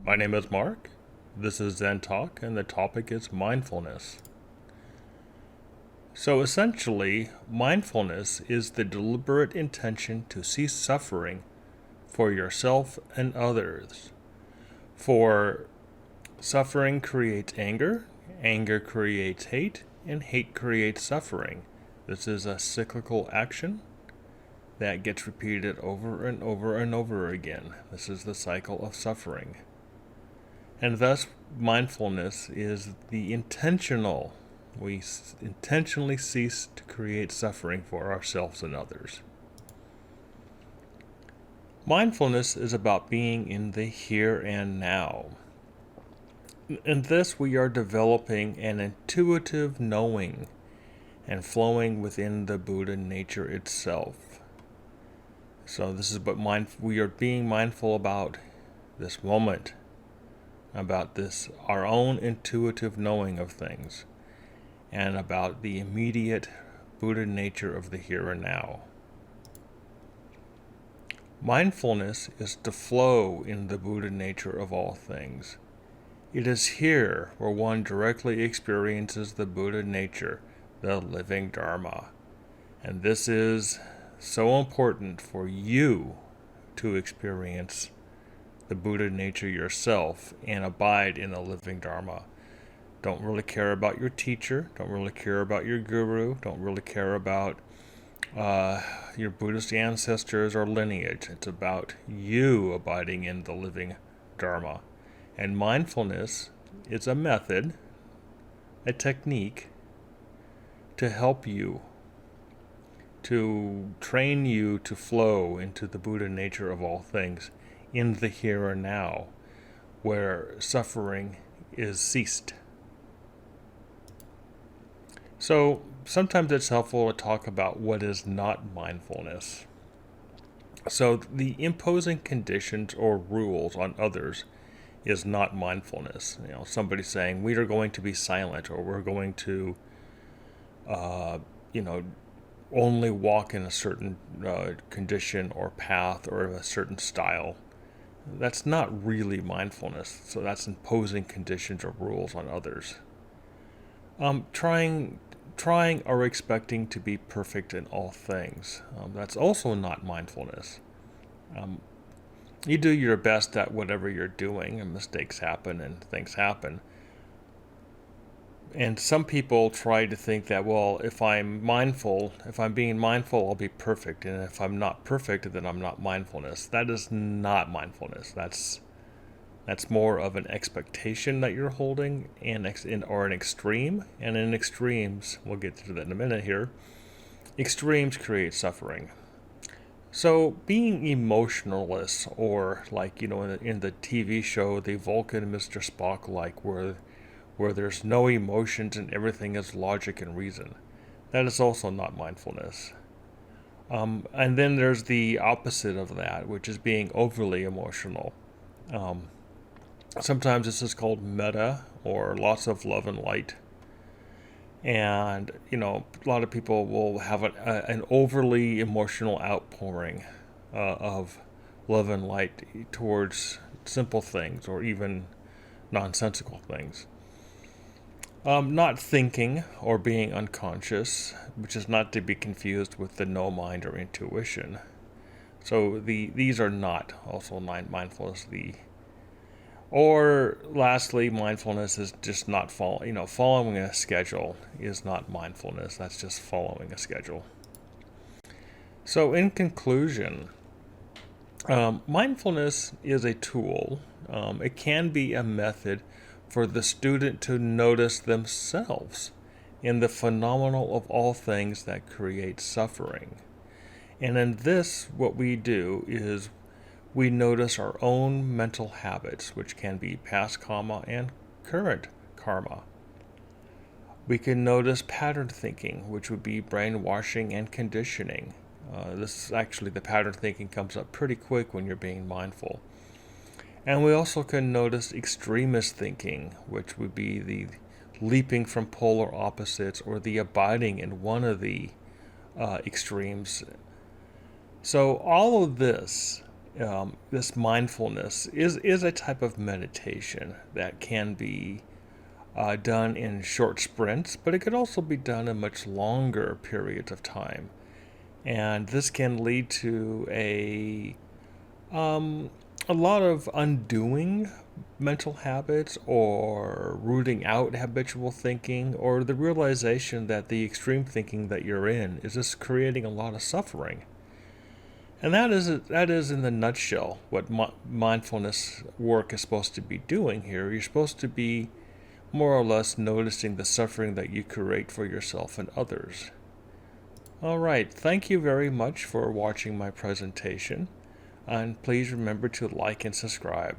My name is Mark. This is Zen Talk, and the topic is mindfulness. So essentially, mindfulness is the deliberate intention to cease suffering for yourself and others. For suffering creates anger, anger creates hate, and hate creates suffering. This is a cyclical action that gets repeated over and over and over again. This is the cycle of suffering. And thus, mindfulness is the intentional. We intentionally cease to create suffering for ourselves and others. Mindfulness is about being in the here and now. In this, we are developing an intuitive knowing and flowing within the Buddha nature itself. So this is what we are being mindful about this moment, about this, our own intuitive knowing of things, and about the immediate Buddha nature of the here and now. Mindfulness is to flow in the Buddha nature of all things. It is here where one directly experiences the Buddha nature, the living Dharma. And this is so important for you to experience the Buddha nature yourself and abide in the living Dharma. Don't really care about your teacher, don't really care about your guru, don't really care about your Buddhist ancestors or lineage. It's about you abiding in the living Dharma. And mindfulness is a method, a technique to help you, to train you to flow into the Buddha nature of all things in the here and now, where suffering is ceased. So sometimes it's helpful to talk about what is not mindfulness. So the imposing conditions or rules on others is not mindfulness. Somebody saying we are going to be silent, or we're going to, only walk in a certain condition or path or a certain style. That's not really mindfulness. So that's imposing conditions or rules on others. Trying or expecting to be perfect in all things. That's also not mindfulness. You do your best at whatever you're doing, and mistakes happen and things happen. And some people try to think that, well, if I'm being mindful, I'll be perfect. And if I'm not perfect, then I'm not mindfulness. That is not mindfulness. That's more of an expectation that you're holding or an extreme. And in extremes, we'll get to that in a minute here, extremes create suffering. So being emotionless, or like, in the TV show, the Vulcan Mr. Spock, like where there's no emotions and everything is logic and reason, that is also not mindfulness. And then there's the opposite of that, which is being overly emotional. Sometimes this is called metta, or lots of love and light. And, a lot of people will have an overly emotional outpouring of love and light towards simple things or even nonsensical things. Not thinking or being unconscious, which is not to be confused with the no mind or intuition. So these are not also mindfulness. Or lastly, mindfulness is just not following a schedule is not mindfulness. That's just following a schedule. So in conclusion, mindfulness is a tool. It can be a method for the student to notice themselves in the phenomenal of all things that create suffering. And in this, what we do is we notice our own mental habits, which can be past karma and current karma. We can notice pattern thinking, which would be brainwashing and conditioning. The pattern thinking comes up pretty quick when you're being mindful. And we also can notice extremist thinking, which would be the leaping from polar opposites or the abiding in one of the extremes. So all of this this mindfulness is a type of meditation that can be done in short sprints, but it could also be done in much longer periods of time. And this can lead to um, a lot of undoing mental habits or rooting out habitual thinking or the realization that the extreme thinking that you're in is just creating a lot of suffering. And that is in the nutshell what mindfulness work is supposed to be doing here. You're supposed to be more or less noticing the suffering that you create for yourself and others. All right, thank you very much for watching my presentation, and please remember to like and subscribe.